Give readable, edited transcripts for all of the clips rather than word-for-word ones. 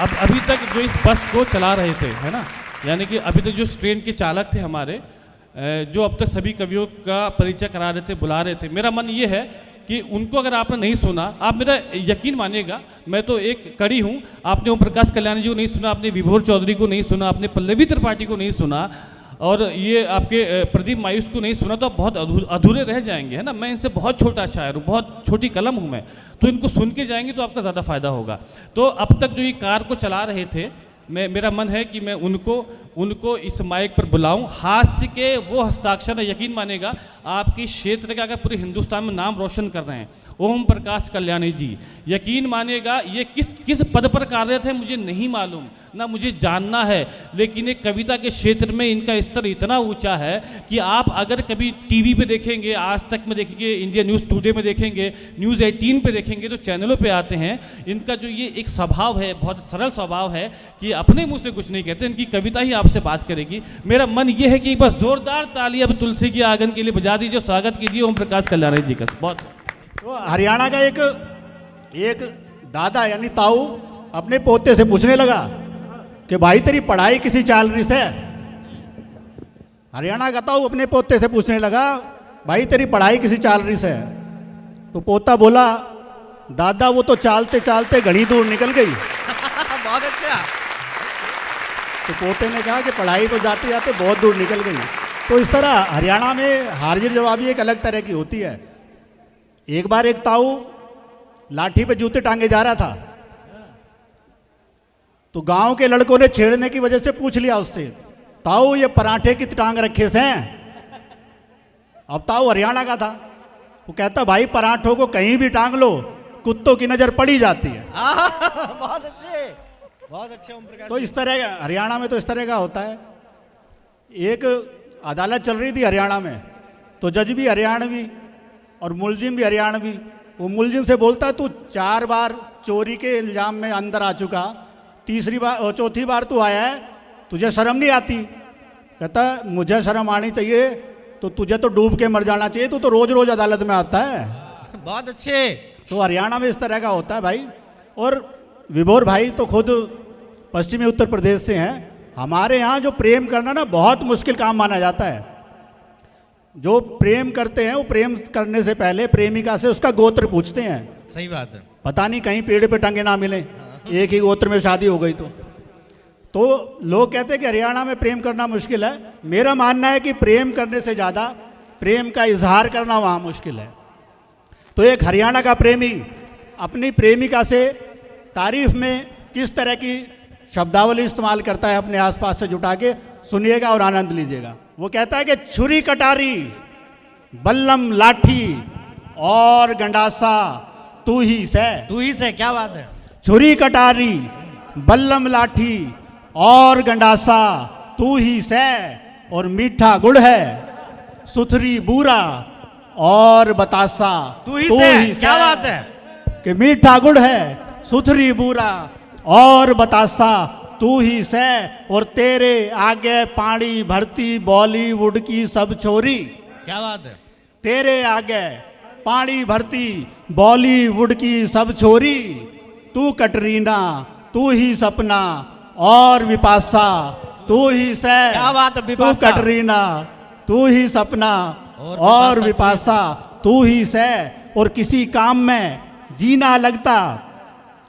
अब अभी तक जो इस बस को चला रहे थे, है ना, यानी कि अभी तक जो इस ट्रेन के चालक थे हमारे, जो अब तक सभी कवियों का परिचय करा रहे थे, बुला रहे थे, मेरा मन ये है कि उनको अगर आपने नहीं सुना, आप मेरा यकीन मानिएगा, मैं तो एक कड़ी हूँ, आपने ओम प्रकाश कल्याणी जी को नहीं सुना, आपने विभोर चौधरी को नहीं सुना, आपने पल्लवी त्रिपाठी को नहीं सुना, और ये आपके प्रदीप मायूस को नहीं सुना, तो आप बहुत अधूरे रह जाएंगे, है ना। मैं इनसे बहुत छोटा शायर हूँ, बहुत छोटी कलम हूँ मैं, तो इनको सुन के जाएंगे तो आपका ज़्यादा फायदा होगा। तो अब तक जो ये कार को चला रहे थे, मेरा मन है कि मैं उनको इस माइक पर बुलाऊं। हास्य के वो हस्ताक्षर है, यकीन मानेगा, आपकी क्षेत्र का अगर पूरे हिंदुस्तान में नाम रोशन कर रहे हैं, ओम प्रकाश कल्याणी जी, यकीन मानिएगा, ये किस पद पर कार्यरत है मुझे नहीं मालूम, ना मुझे जानना है, लेकिन एक कविता के क्षेत्र में इनका स्तर इतना ऊंचा है कि आप अगर कभी टीवी पे देखेंगे, आज तक में देखेंगे, इंडिया न्यूज़ टुडे में देखेंगे, न्यूज़ 18 पे देखेंगे, तो चैनलों पे आते हैं, इनका जो ये एक स्वभाव है, बहुत सरल स्वभाव है कि अपने मुंह से कुछ नहीं कहते, इनकी कविता ही आपसे बात करेगी। मेरा मन ये है कि एक बार जोरदार ताली अब तुलसी के आंगन के लिए बजा दीजिए, स्वागत कीजिए ओम प्रकाश कल्याणी जी का। बहुत तो हरियाणा का एक दादा यानी ताऊ अपने पोते से पूछने लगा कि भाई तेरी पढ़ाई किसी चालनी से? हरियाणा का ताऊ अपने पोते से पूछने लगा, भाई तेरी पढ़ाई किसी चालनी से? तो पोता बोला, दादा वो तो चालते चालते घड़ी दूर निकल गई। बहुत अच्छा। तो पोते ने कहा कि पढ़ाई तो जाते जाते बहुत दूर निकल गई। तो इस तरह हरियाणा में हाजिर जवाबी एक अलग तरह की होती है। एक बार एक ताऊ लाठी पे जूते टांगे जा रहा था, तो गांव के लड़कों ने छेड़ने की वजह से पूछ लिया उससे, ताऊ ये पराठे की टांग रखे से हैं? अब ताऊ हरियाणा का था, वो कहता भाई पराठों को कहीं भी टांग लो, कुत्तों की नजर पड़ी जाती है। बहुत अच्छे, बहुत अच्छे ओम प्रकाश। तो इस तरह हरियाणा में तो इस तरह का होता है। एक अदालत चल रही थी हरियाणा में, तो जज भी हरियाणवी और मुलजिम भी हरियाणवी। वो मुलजिम से बोलता, तू 4 बार चोरी के इल्जाम में अंदर आ चुका, चौथी बार तू आया है, तुझे शर्म नहीं आती? कहता मुझे शर्म आनी चाहिए, तो तुझे तो डूब के मर जाना चाहिए, तू तो रोज रोज अदालत में आता है। बहुत अच्छे। तो हरियाणा में इस तरह का होता है भाई। और विभोर भाई तो खुद पश्चिमी उत्तर प्रदेश से हैं। हमारे यहाँ जो प्रेम करना ना बहुत मुश्किल काम माना जाता है। जो प्रेम करते हैं वो प्रेम करने से पहले प्रेमिका से उसका गोत्र पूछते हैं। सही बात है। पता नहीं कहीं पेड़ पे टंगे ना मिले, एक ही गोत्र में शादी हो गई तो लोग कहते हैं कि हरियाणा में प्रेम करना मुश्किल है। मेरा मानना है कि प्रेम करने से ज़्यादा प्रेम का इजहार करना वहाँ मुश्किल है। तो एक हरियाणा का प्रेमी अपनी प्रेमिका से तारीफ में किस तरह की शब्दावली इस्तेमाल करता है अपने आसपास से जुटा के, सुनिएगा और आनंद लीजिएगा। वो कहता है कि छुरी कटारी, बल्लम लाठी और गंडासा तू ही से। तू ही से, क्या बात है। छुरी कटारी, बल्लम लाठी और गंडासा तू ही से, और मीठा गुड़ है, सुथरी बूरा और बतासा तू ही से, क्या बात है। कि मीठा गुड़ है, सुथरी बूरा और बतासा तू ही से, और तेरे आगे पानी भरती बॉलीवुड की सब छोरी। क्या बात है। तेरे आगे पानी भरती बॉलीवुड की सब छोरी, तू कटरीना, तू ही सपना और विपाशा तू ही से। क्या बात है। तू कटरीना, तू ही सपना और विपाशा तू ही से, और किसी काम में जीना लगता,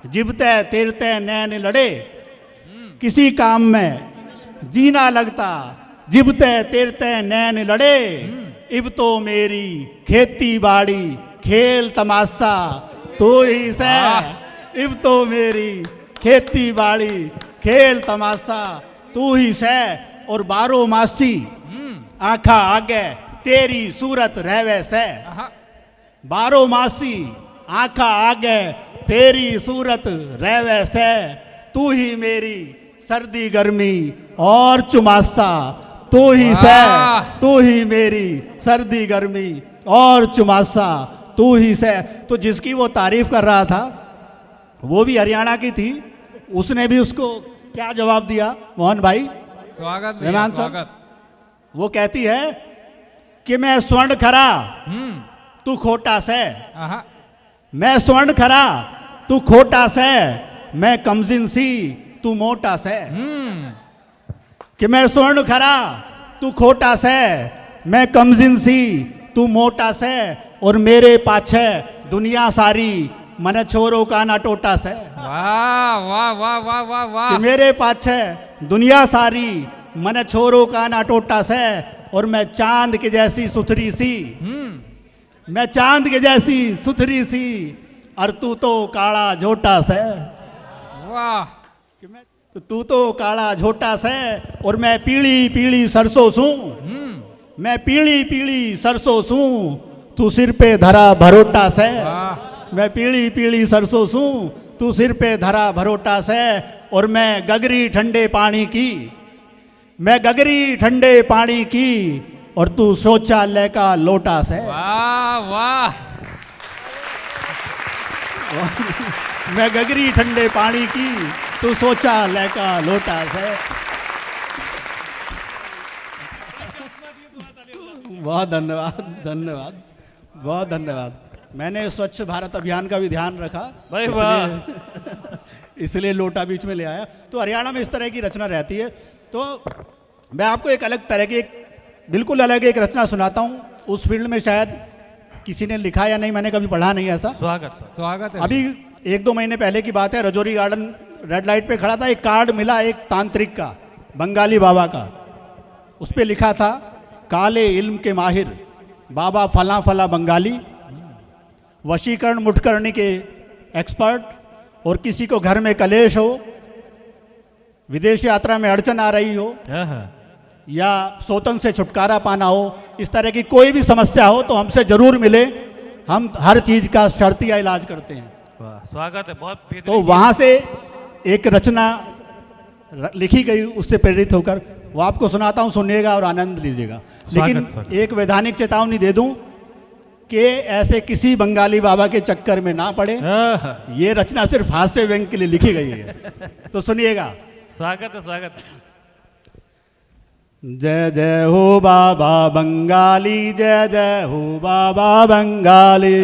जिबते तेरते नैन लड़े। किसी काम में जीना लगता, जिबते तेरते नैन लड़े, इब तो मेरी खेती बाड़ी खेल तमाशा तू ही से। इब तो मेरी खेती बाड़ी खेल तमाशा तू ही से, और 12 मासी आँखा आगे तेरी सूरत रहवे से। 12 मासी आँखा आगे तेरी सूरत रहवे से, तू ही मेरी सर्दी गर्मी और चुमासा तू ही से। तू ही मेरी सर्दी गर्मी और चुमासा तू ही से। तो जिसकी वो तारीफ कर रहा था वो भी हरियाणा की थी, उसने भी उसको क्या जवाब दिया मोहन भाई? स्वागत स्वागत। वो कहती है कि मैं स्वर्ण खरा तू खोटा से, मैं स्वर्ण खरा तू खोटा से, मैं कमजिन सी तू मोटा से, कि मैं स्वर्ण खरा तू खोटा से, मैं कमजिन सी तू मोटा से, और मेरे पाछे दुनिया सारी मन छोरो का ना टोटा से। वाह वाह वाह वाह वाह कि वाह। मेरे पाछे दुनिया सारी मन छोरो का ना टोटा से, और मैं चांद के जैसी सुथरी सी, मैं चांद के जैसी सुथरी सी, और तू तो काला झोटा से। वाह कि मैं तू तो काला झोटा से, और मैं पीली पीली सरसों सूं, मैं पीली पीली सरसों सूं, तू सिर पे धरा भरोटा से। मैं पीली पीली सरसों सूं, तू सिर पे धरा भरोटा से, और मैं गगरी ठंडे पानी की, मैं गगरी ठंडे पानी की, और तू शौचालय का लोटा से। वाह वाह। मैं गगरी ठंडे पानी की, तू शौचालय का लोटा से। बहुत धन्यवाद, धन्यवाद, बहुत धन्यवाद। मैंने स्वच्छ भारत अभियान का भी ध्यान रखा, भाई वाह। इसलिए लोटा बीच में ले आया। तो हरियाणा में इस तरह की रचना रहती है। तो मैं आपको एक अलग तरह की, बिल्कुल अलग एक रचना सुनाता हूँ। उस फील्ड में शायद किसी ने लिखा या नहीं, मैंने कभी पढ़ा नहीं ऐसा। स्वागत है। अभी 1-2 महीने पहले की बात है, रजौरी गार्डन रेड लाइट पे खड़ा था, एक कार्ड मिला एक तांत्रिक का, बंगाली बाबा का। उस पे लिखा था, काले इल्म के माहिर बाबा फला फला बंगाली, वशीकरण मुठकरणी के एक्सपर्ट, और किसी को घर में कलेश हो, विदेश यात्रा में अड़चन आ रही हो, या सोतन से छुटकारा पाना हो, इस तरह की कोई भी समस्या हो तो हमसे जरूर मिले। हम हर चीज का शर्तिया इलाज करते हैं। स्वागत है, बहुत बेहतरीन। तो वहाँ से एक रचना लिखी गई, उससे प्रेरित होकर वो आपको सुनाता हूँ, सुनिएगा और आनंद लीजिएगा। लेकिन स्वागत। एक वैधानिक चेतावनी दे दूं कि ऐसे किसी बंगाली बाबा के चक्कर में ना पड़े। ये रचना सिर्फ हास्य व्यंग के लिए लिखी गई है, तो सुनिएगा। स्वागत है, स्वागत है। जय जय हो बाबा बंगाली, जय जय हो बाबा बंगाली,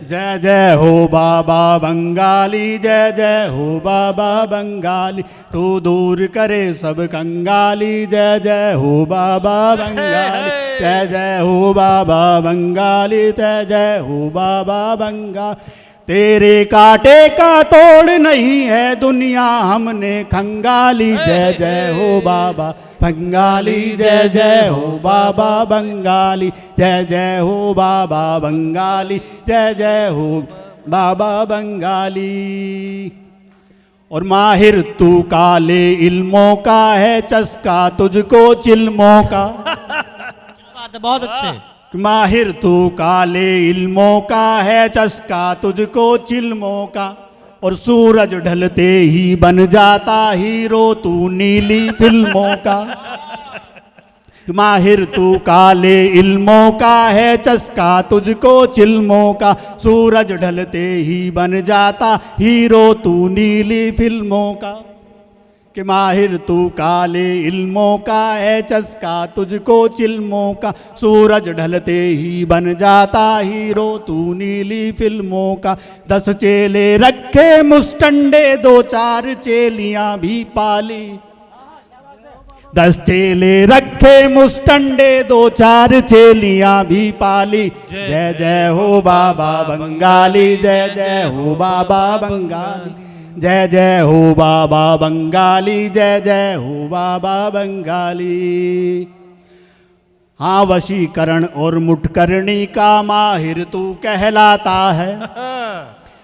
जय जय हो बाबा बंगाली, जय जय हो बाबा बंगाली, तू दूर करे सब कंगाली, जय जय हो बाबा बंगाली, जय जय हो बाबा बंगाली, जय जय हो बाबा बंगाली। तेरे कांटे का तोड़ नहीं है दुनिया हमने खंगाली, जय जय हो बाबा बंगाली, जय जय हो बाबा बंगाली, जय जय हो बाबा बंगाली, जय जय हो बाबा बंगाली। और माहिर तू काले इल्मों का है, चस्का तुझको चिल्मों का। बात है, बहुत अच्छे। माहिर तू काले इल्मों का है, चस्का तुझको चिल्मों का, और सूरज ढलते ही बन जाता हीरो तू नीली फिल्मों का। माहिर तू काले इल्मों का है, चस्का तुझको चिल्मों का, सूरज ढलते ही बन जाता हीरो तू नीली फिल्मों का। कि माहिर तू काले इल्मों का है, चस्का तुझको चिल्मों का, सूरज ढलते ही बन जाता हीरो तू नीली फिल्मों का। 10 चेले रखे मुस्टंडे, 2-4 चेलियां भी पाली। 10 चेले रखे मुस्टंडे, 2-4 चेलियां भी पाली। जय जय हो बाबा बंगाली, जय जय हो बाबा बंगाली, जय जय हो बाबा बंगाली, जय जय हो बाबा बंगाली। हाँ, वशीकरण और मुठकरणी का माहिर तू कहलाता है।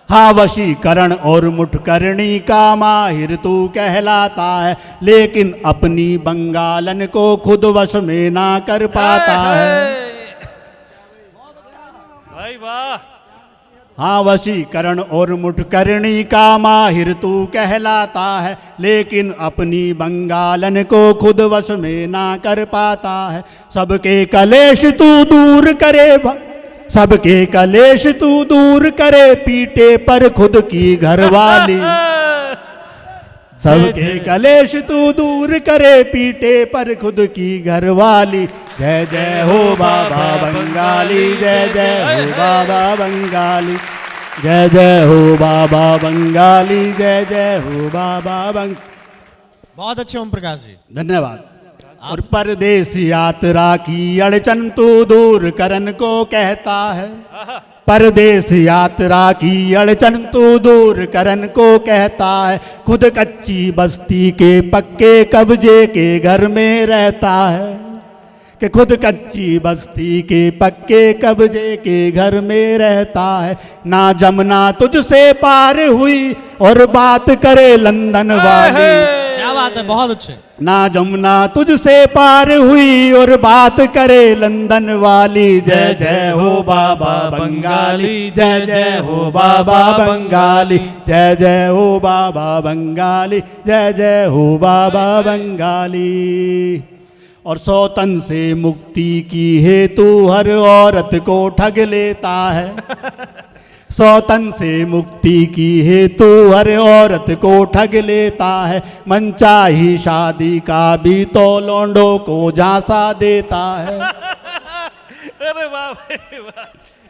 हाँ, वशीकरण और मुठकरणी का माहिर तू कहलाता है, लेकिन अपनी बंगालन को खुद वश में ना कर पाता है। भाई वाह। हाँ, वशीकरण और मुठकरणी का माहिर तू कहलाता है, लेकिन अपनी बंगालन को खुद वश में ना कर पाता है। सबके कलेश तू दूर करे, सबके कलेश तू दूर करे, पीटे पर खुद की घरवाली। सबके कलेश तू दूर करे, पीटे पर खुद की घरवाली। जय जय हो बाबा बंगाली, जय जय हो बाबा बंगाली, जय जय हो बाबा बंगाली, जय जय हो बाबा बहुत अच्छे ओम प्रकाश जी। धन्यवाद। और परदेश यात्रा की अड़चन तू दूर करन को कहता है, परदेश यात्रा की अड़चन तू दूर करन को कहता है, खुद कच्ची बस्ती के पक्के कब्जे के घर में रहता है, कि खुद कच्ची बस्ती के पक्के कब्जे के घर में रहता है। ना जमुना तुझसे पार हुई और बात करे लंदन वाली, क्या बात है, बहुत अच्छे। ना जमुना तुझसे पार हुई और बात करे लंदन वाली। जय जय हो बाबा बंगाली, जय जय हो बाबा बंगाली, जय जय हो बाबा बंगाली, जय जय हो बाबा बंगाली। और सौतन से मुक्ति की हेतु हर औरत को ठग लेता है, सौतन से मुक्ति की हेतु हर औरत को ठग लेता है, मनचाही शादी का भी तो लौंडों को झांसा देता है। अरे वाह भाई वाह।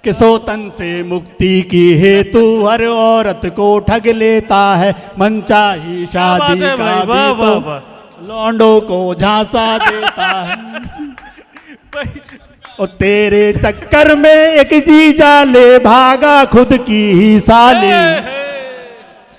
कि सौतन से मुक्ति की हेतु हर औरत को ठग लेता है, मनचाही शादी क्या बात है का भाई, भी वाह, तो वाह, वाह। लौंडों को झांसा देता है। और तेरे चक्कर में एक जीजा ले भागा खुद की ही साली,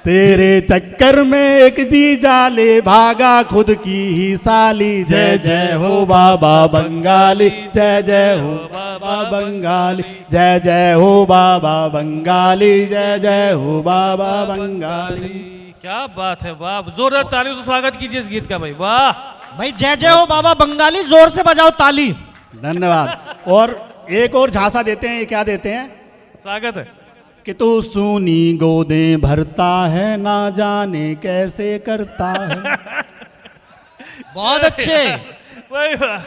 तेरे चक्कर में एक जीजा ले भागा खुद की ही साली। जय जय हो बाबा बंगाली, जय जय हो बाबा बंगाली, जय जय हो बाबा बंगाली, जय जय हो बाबा बंगाली। क्या बात है, वाह। जोरदार तालियों से स्वागत कीजिए इस गीत का भाई, वाह। भाई जय जय हो बाबा बंगाली, जोर से बजाओ ताली। धन्यवाद। और एक और झांसा देते हैं, ये क्या देते हैं? स्वागत है। कि तू सूनी गोदें भरता है, ना जाने कैसे करता है। बहुत अच्छे। भाई वाह।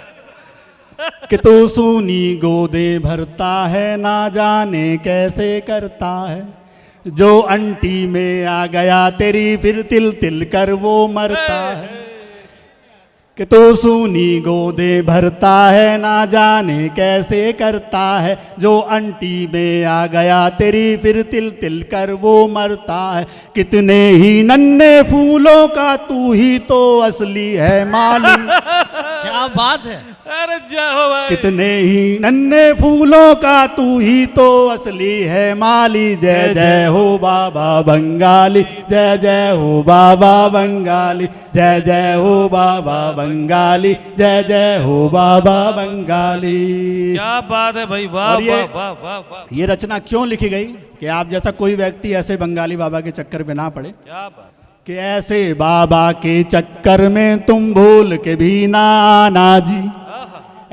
कि तू सूनी गोदें भरता है, ना जाने कैसे करता है, जो अंटी में आ गया तेरी फिर तिल तिल कर वो मरता है। कि तू सूनी गोदे भरता है, ना जाने कैसे करता है, जो अंटी में आ गया तेरी फिर तिल तिल कर वो मरता है। कितने ही नन्हे फूलों का तू ही तो असली है माली, क्या बात है। अरे जय हो भाई। कितने ही नन्हे फूलों का तू ही तो असली है माली। जय जय हो बाबा बंगाली, जय जय हो बाबा बंगाली, जय जय हो बाबा बंगाली, जय जय हो बाबा बंगाली। क्या बात है भाई, वाह और ये- वाह वाह वाह वाह। ये रचना क्यों लिखी गई कि आप जैसा कोई व्यक्ति ऐसे बंगाली बाबा के चक्कर में ना पड़े, क्या बात। कि ऐसे बाबा के चक्कर में तुम भूल के भी ना आना जी,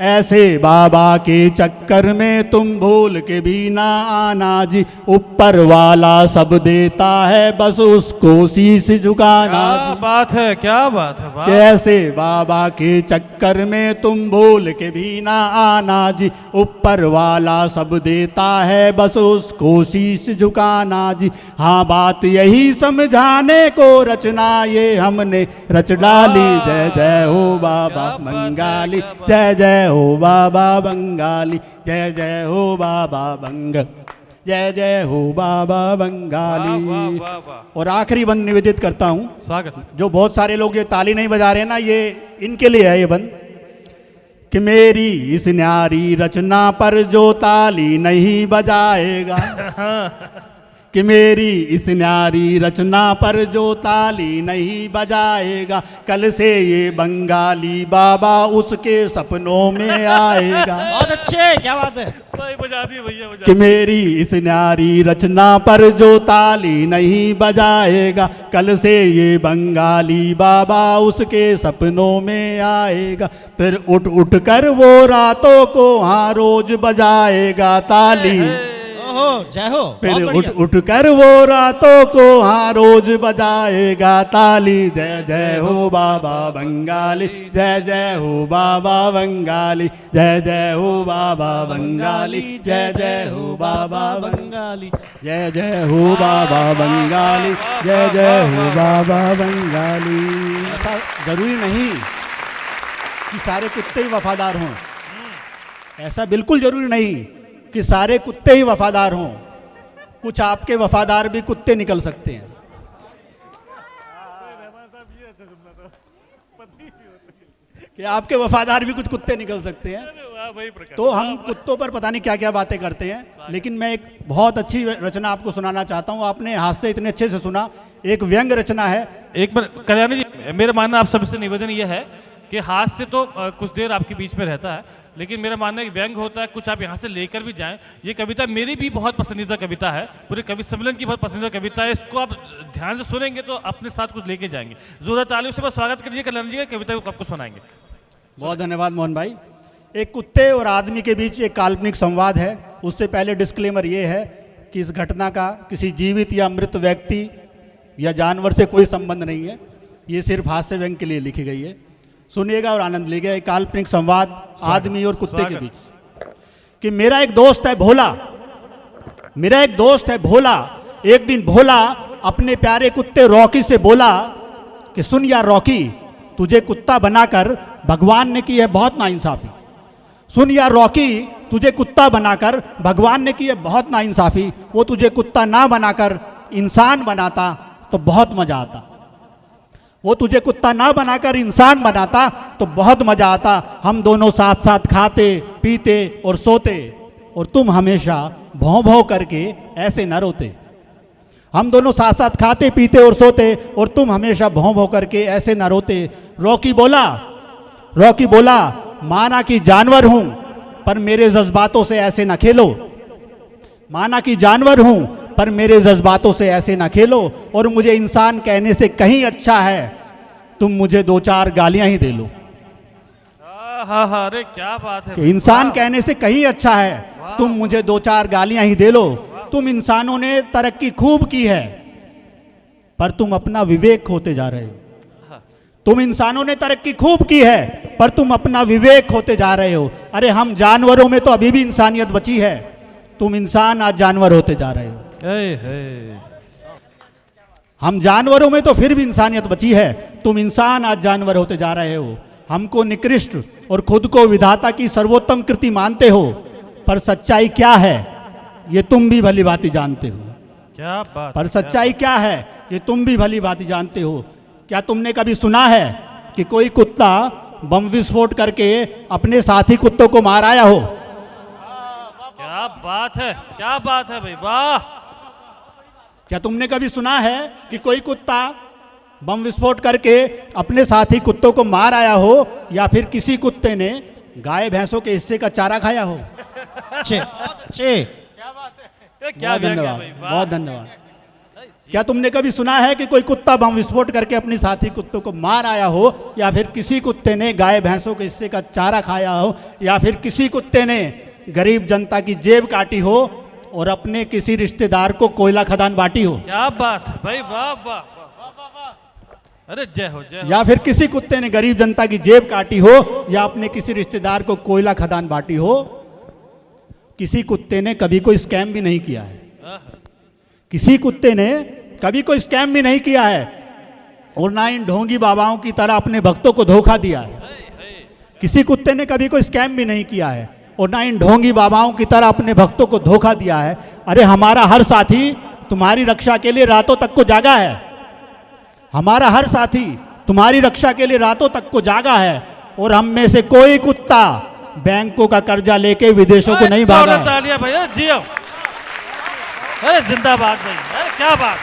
ऐसे बाबा के चक्कर में तुम भूल के भी ना आना जी। ऊपर वाला सब देता है, बस उसको शीश झुकाना क्या जी। बात है, क्या बात है, वाह। कैसे बाबा के चक्कर में तुम भूल के भी ना आना जी। ऊपर वाला सब देता है, बस उसको शीश झुकाना जी। हाँ बात यही समझाने को रचना ये हमने रच डाली। जय जय हो बाबा बंगाली, जय जय हो बाबा बंगाली, जय जय हो बाबा जय जय हो बाबा बंगाली। वाह, वाह, वाह। और आखिरी बंद निवेदित करता हूँ, स्वागत। जो बहुत सारे लोग ये ताली नहीं बजा रहे हैं ना, ये इनके लिए है ये बंद। कि मेरी इस न्यारी रचना पर जो ताली नहीं बजाएगा, कि मेरी इस न्यारी रचना पर जो ताली नहीं बजाएगा, कल से ये बंगाली बाबा उसके सपनों में आएगा। बहुत अच्छे, क्या बात है। भाई बजा दिए भैया, बजा कि मेरी इस न्यारी रचना पर जो ताली नहीं बजाएगा, कल से ये बंगाली बाबा उसके सपनों में आएगा। फिर उठ उठ कर वो रातों को हाँ रोज बजाएगा ताली। ओहो, जय हो। फिर बहुत उठ बढ़िया। उठ कर वो रातों को हाँ रोज बजाएगा ताली। जय जय हो बाबा बंगाली, जय जय हो बाबा बंगाली, जय जय हो बाबा बंगाली, जय जय हो बाबा बंगाली। जय जय हो बाबा बंगाली, जय जय हो बाबा बंगाली। ऐसा जरूरी नहीं कि सारे कुत्ते ही वफादार हों, ऐसा बिल्कुल जरूरी नहीं कि सारे कुत्ते ही वफादार हों। कुछ आपके वफादार भी कुत्ते निकल सकते हैं। कि आपके वफादार भी कुछ कुत्ते निकल सकते हैं। तो हम कुत्तों पर पता नहीं क्या क्या बातें करते हैं, लेकिन मैं एक बहुत अच्छी रचना आपको सुनाना चाहता हूँ। आपने हास्य इतने अच्छे से सुना, एक व्यंग रचना है। एक बार कल्याणी जी, मेरा मानना आप सबसे निवेदन ये है कि हास्य तो कुछ देर आपके बीच में रहता है, लेकिन मेरा मानना है कि व्यंग होता है, कुछ आप यहाँ से लेकर भी जाएं। ये कविता मेरी भी बहुत पसंदीदा कविता है, पूरे कवि सम्मेलन की बहुत पसंदीदा कविता है। इसको आप ध्यान से सुनेंगे तो अपने साथ कुछ लेके जाएंगे। जोरदार तालियों से बस स्वागत करिए कल्याणी जी का, कविता को आपको सुनाएंगे। बहुत धन्यवाद मोहन भाई। एक कुत्ते और आदमी के बीच एक काल्पनिक संवाद है। उससे पहले डिस्क्लेमर ये है कि इस घटना का किसी जीवित या मृत व्यक्ति या जानवर से कोई संबंध नहीं है। ये सिर्फ हास्य व्यंग के लिए लिखी गई है। सुनिएगा और आनंद लीजिएगा। एक काल्पनिक संवाद आदमी और कुत्ते के बीच। कि मेरा एक दोस्त है भोला, मेरा एक दोस्त है भोला। एक दिन भोला अपने प्यारे कुत्ते रॉकी से बोला कि सुन यार रॉकी, तुझे कुत्ता बनाकर भगवान ने की है बहुत नाइंसाफी। सुन यार रॉकी, तुझे कुत्ता बनाकर भगवान ने की है बहुत नाइंसाफी। वो तुझे कुत्ता ना बनाकर इंसान बनाता तो बहुत मजा आता। वो तुझे कुत्ता ना बनाकर इंसान बनाता तो बहुत मजा आता। हम दोनों साथ साथ खाते पीते और सोते, और तुम हमेशा भौं भौं करके ऐसे न रोते। हम दोनों साथ साथ खाते पीते और सोते, और तुम हमेशा भौं भौं करके ऐसे न रोते। रॉकी बोला माना कि जानवर हूं पर मेरे जज्बातों से ऐसे न खेलो। माना कि जानवर हूं पर मेरे जज्बातों से ऐसे न खेलो। और मुझे इंसान कहने से कहीं अच्छा है तुम मुझे दो चार गालियां ही दे लो। हाँ, अरे क्या बात है। कि इंसान कहने से कहीं अच्छा है तुम मुझे दो चार गालियां ही दे लो। तुम इंसानों ने तरक्की खूब की है पर तुम अपना विवेक खोते जा रहे हो। तुम इंसानों ने तरक्की खूब की है पर तुम अपना विवेक खोते जा रहे हो। अरे हम जानवरों में तो अभी भी इंसानियत बची है, तुम इंसान आज जानवर होते जा रहे हो। हम जानवरों में तो फिर भी इंसानियत बची है, तुम इंसान आज जानवर होते जा रहे हो। हमको निकृष्ट और खुद को विधाता की सर्वोत्तम कृति मानते हो, पर सच्चाई क्या है ये तुम भी भली भांति जानते हो। क्या बात। पर सच्चाई क्या है ये तुम भी भली भांति जानते हो। क्या तुमने कभी सुना है कि कोई कुत्ता बम विस्फोट करके अपने साथी कुत्तों को मार आया हो? क्या बात है, क्या बात है भाई, वाह। क्या तुमने कभी सुना है कि कोई कुत्ता बम विस्फोट करके अपने साथी कुत्तों को मार आया हो, या फिर किसी कुत्ते ने गाय भैंसों के हिस्से का चारा खाया हो? क्या बहुत धन्यवाद, बहुत धन्यवाद। क्या तुमने कभी सुना है कि कोई कुत्ता बम विस्फोट करके अपने साथी कुत्तों को मार आया हो, या फिर किसी कुत्ते ने गाय भैंसों के हिस्से का चारा खाया हो, या फिर किसी कुत्ते ने गरीब जनता की जेब काटी हो और अपने किसी रिश्तेदार को कोयला खदान बांटी हो? क्या बात है भाई, वाह वाह। अरे जय हो, जय हो। या फिर किसी कुत्ते ने गरीब जनता की जेब काटी हो, या अपने किसी रिश्तेदार को कोयला खदान बांटी हो। किसी कुत्ते ने कभी कोई स्कैम भी नहीं किया है। किसी कुत्ते ने कभी कोई स्कैम भी नहीं किया है, और ना इन ढोंगी बाबाओं की तरह अपने भक्तों को धोखा दिया है। किसी कुत्ते ने कभी कोई स्कैम भी नहीं किया है, और ना इन ढोंगी बाबाओं की तरह अपने भक्तों को धोखा दिया है। अरे हमारा हर साथी तुम्हारी रक्षा के लिए रातों तक को जागा है। हमारा हर साथी तुम्हारी रक्षा के लिए रातों तक को जागा है, और हम में से कोई कुत्ता बैंकों का कर्जा लेके विदेशों को नहीं भागा है। तालियां भैया, जियो। अरे जिंदाबाद भाई, अरे क्या बात।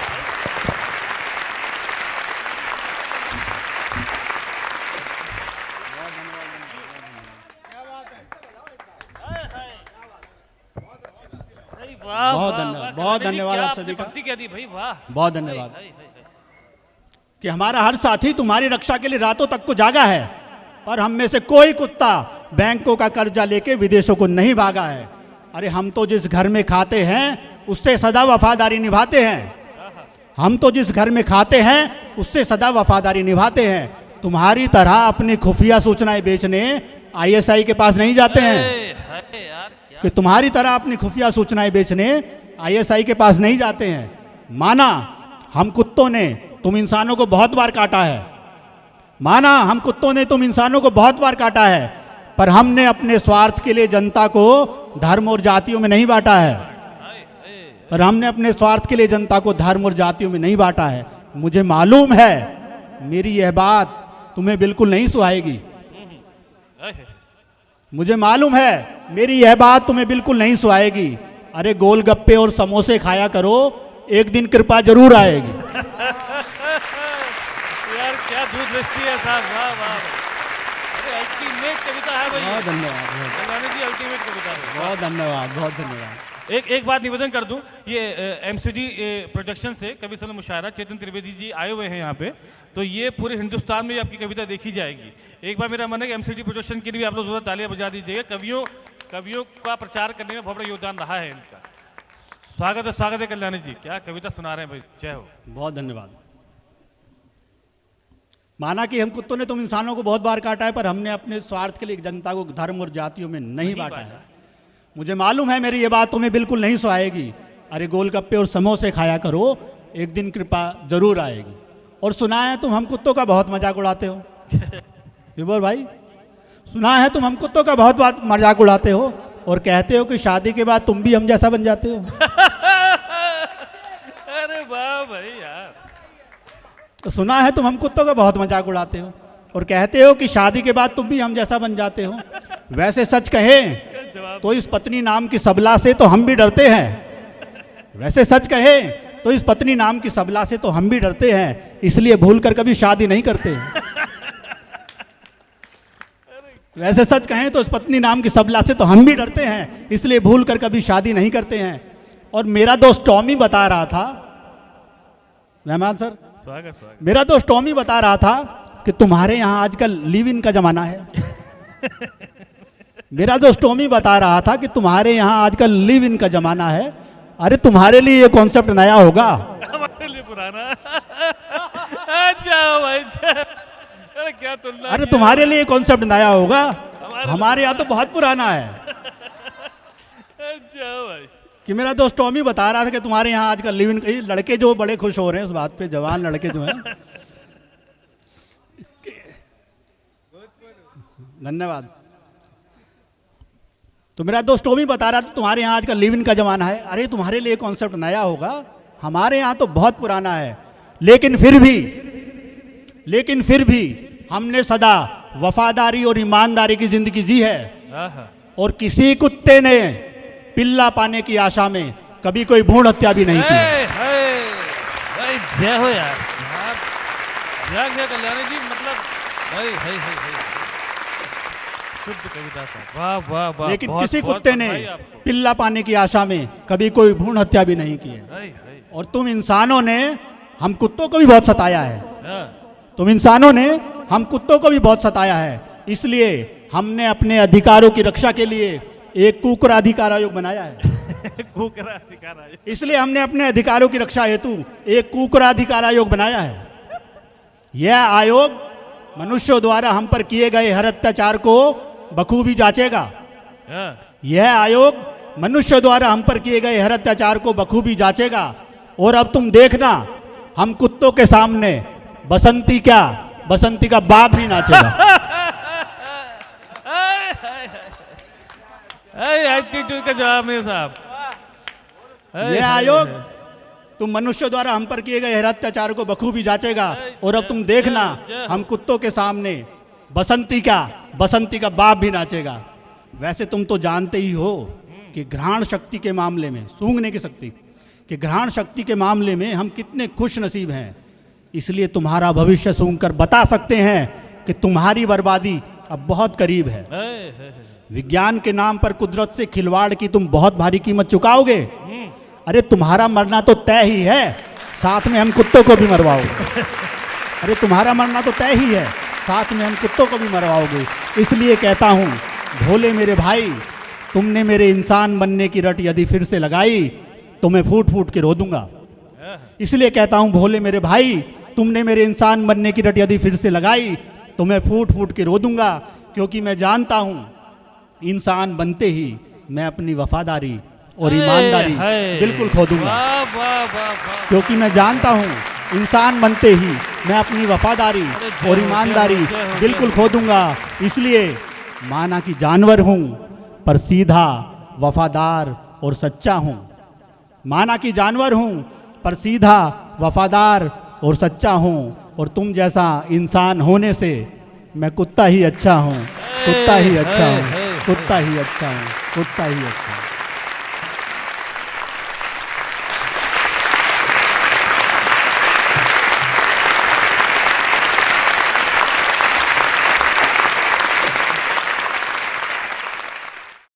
बहुत धन्यवाद, बहुत धन्यवाद आप सभी का। भक्ति कह दी भाई, वाह। बहुत धन्यवाद। कि हमारा हर साथी तुम्हारी रक्षा के लिए रातों तक को जागा है, पर हम में से कोई कुत्ता बैंकों का कर्जा लेके विदेशों को नहीं भागा है। अरे हम तो जिस घर में खाते हैं उससे सदा वफादारी निभाते हैं। हम तो जिस घर में खाते हैं उससे सदा वफादारी निभाते हैं। तुम्हारी तरह अपनी खुफिया सूचनाएं बेचने आईएसआई के पास नहीं जाते हैं। कि तुम्हारी तरह अपनी खुफिया सूचनाएं बेचने आईएसआई के पास नहीं जाते हैं। माना हम कुत्तों ने तुम इंसानों को बहुत बार काटा है, माना हम कुत्तों ने तुम इंसानों को बहुत बार काटा है, पर हमने अपने स्वार्थ के लिए जनता को धर्म और जातियों में नहीं बांटा है। और हमने अपने स्वार्थ के लिए जनता को धर्म और जातियों में नहीं बांटा है। मुझे मालूम है मेरी यह बात तुम्हें बिल्कुल नहीं सुहाएगी। मुझे मालूम है मेरी यह बात तुम्हें बिल्कुल नहीं सुहाएगी। अरे गोलगप्पे और समोसे खाया करो, एक दिन कृपा जरूर आएगी। यार क्या दूरदृष्टि है साहब, वाह वाह। अरे अल्टीमेट कविता है भाई। बहुत धन्यवाद, कल्याणी जी अल्टीमेट कविता है। बहुत धन्यवाद, बहुत धन्यवाद। एक बात निवेदन कर दूं, ये एमसीडी प्रोडक्शन से कवि सल मुशायरा चेतन त्रिवेदी जी आए हुए हैं यहाँ पे, तो ये पूरे हिंदुस्तान में आपकी कविता देखी जाएगी। एक बार मेरा मन है कि एमसीडी प्रोडक्शन के लिए भी आप लोग जोरदार तालियां बजा दीजिएगा। कवियों का प्रचार करने में बहुत बड़ा योगदान रहा है इनका। स्वागत है कल्याणी जी, क्या कविता सुना रहे हैं भाई, जय हो। बहुत धन्यवाद। माना कि हम कुत्तों ने तुम इंसानों को बहुत बार काटा है, पर हमने अपने स्वार्थ के लिए जनता को धर्म और जातियों में नहीं बांटा है। मुझे मालूम है मेरी ये बात तुम्हें बिल्कुल नहीं सुहाएगी। अरे गोलगप्पे और समोसे खाया करो, एक दिन कृपा जरूर आएगी। और सुना है तुम हम कुत्तों का बहुत मजाक उड़ाते हो। विभोर भाई, सुना है तुम हम कुत्तों का बहुत मजाक उड़ाते हो और कहते हो कि शादी के बाद तुम भी हम जैसा बन जाते हो। अरे वाह भाई यार। तो सुना है तुम हम कुत्तों का बहुत मजाक उड़ाते हो और कहते हो कि शादी के बाद तुम भी हम जैसा बन जाते हो। वैसे सच कहें तो इस पत्नी नाम की सबला से तो हम भी डरते हैं। वैसे सच कहें तो इस पत्नी नाम की सबला से तो हम भी डरते हैं, इसलिए भूल कर कभी शादी नहीं करते। वैसे सच कहें तो इस पत्नी नाम की सबला से तो हम भी डरते हैं, इसलिए भूल कर कभी शादी नहीं करते हैं। और मेरा दोस्त टॉमी बता रहा था, रहमान सर, स्वागत। मेरा दोस्त टॉमी बता रहा था कि तुम्हारे यहाँ आजकल लिव इन का जमाना है। मेरा दोस्त टॉमी बता रहा था कि तुम्हारे यहाँ आजकल लिव इन का जमाना है। अरे तुम्हारे लिए ये कॉन्सेप्ट नया होगा, हमारे लिए पुराना। जाओ भाई जाओ। अरे क्या तुलना। अरे तुम्हारे लिए कॉन्सेप्ट नया होगा, हमारे यहाँ तो बहुत पुराना है। जाओ भाई। कि मेरा दोस्त टॉमी बता रहा था कि तुम्हारे यहाँ आजकल लिव इन, लड़के जो बड़े खुश हो रहे हैं इस बात पे, जवान लड़के जो हैं। धन्यवाद। तो मेरा दोस्त टॉमी बता रहा था तुम्हारे यहाँ आजकल लिव इन का जमाना है। अरे तुम्हारे लिए कॉन्सेप्ट नया होगा, हमारे यहाँ तो बहुत पुराना है। लेकिन फिर भी हमने सदा वफादारी और ईमानदारी की जिंदगी जी है। और किसी कुत्ते ने पिल्ला पाने की आशा में कभी कोई भ्रूण हत्या भी नहीं की। भाई जय हो यार, जय कल्याणी जी, मतलब शुद्ध कविता साहब, वाह वाह वाह। लेकिन किसी कुत्ते ने पिल्ला पाने की आशा में कभी कोई भ्रूण हत्या भी नहीं की है। और तुम इंसानों ने हम कुत्तों को भी बहुत सताया है। तुम इंसानों ने हम कुत्तों को भी बहुत सताया है, इसलिए हमने अपने अधिकारों की रक्षा के लिए एक कुकरा अधिकार आयोग बनाया है। कुकरा अधिकार आयोग। इसलिए हमने अपने अधिकारों की रक्षा हेतु एक कुकरा अधिकार आयोग बनाया है। यह आयोग मनुष्यों द्वारा हम पर किए गए हर अत्याचार को बखूबी जांचेगा। यह आयोग मनुष्य द्वारा हम पर किए गए हर अत्याचार को बखूबी जांचेगा। और अब तुम देखना, हम कुत्तों के सामने बसंती का बाप भी नाचेगा। एटीट्यूड का जवाब नहीं साहब। यह आयोग तुम मनुष्य द्वारा हम पर किए गए हर अत्याचार को बखूबी जांचेगा। और अब तुम देखना, हम कुत्तों के सामने बसंती का बाप भी नाचेगा। वैसे तुम तो जानते ही हो कि घ्राण शक्ति के मामले में, सूंघने की शक्ति कि घ्राण शक्ति के मामले में हम कितने खुश नसीब हैं। इसलिए तुम्हारा भविष्य सूंघकर बता सकते हैं कि तुम्हारी बर्बादी अब बहुत करीब है। विज्ञान के नाम पर कुदरत से खिलवाड़ की तुम बहुत भारी कीमत चुकाओगे। अरे तुम्हारा मरना तो तय ही है, साथ में हम कुत्तों को भी मरवाओगे। अरे तुम्हारा मरना तो तय ही है, साथ में हम कुत्तों को भी मरवाओगे। इसलिए कहता हूँ भोले मेरे भाई, तुमने मेरे इंसान बनने की रट यदि फिर से लगाई तो मैं फूट फूट के रो दूंगा। इसलिए कहता हूँ भोले मेरे भाई, तुमने मेरे इंसान बनने की रट यदि फिर से लगाई तो मैं फूट फूट के रो दूंगा। क्योंकि मैं जानता हूँ इंसान बनते ही मैं अपनी वफादारी और ईमानदारी बिल्कुल खो दूंगा। क्योंकि मैं जानता हूँ इंसान बनते ही मैं अपनी वफादारी और ईमानदारी बिल्कुल खो दूंगा। इसलिए माना कि जानवर हूँ पर सीधा, वफादार और सच्चा हूँ। माना कि जानवर हूँ पर सीधा, वफादार और सच्चा हूँ, और तुम जैसा इंसान होने से मैं कुत्ता ही अच्छा हूँ, कुत्ता ही अच्छा हूँ, कुत्ता ही अच्छा हूँ, कुत्ता ही अच्छा हूँ।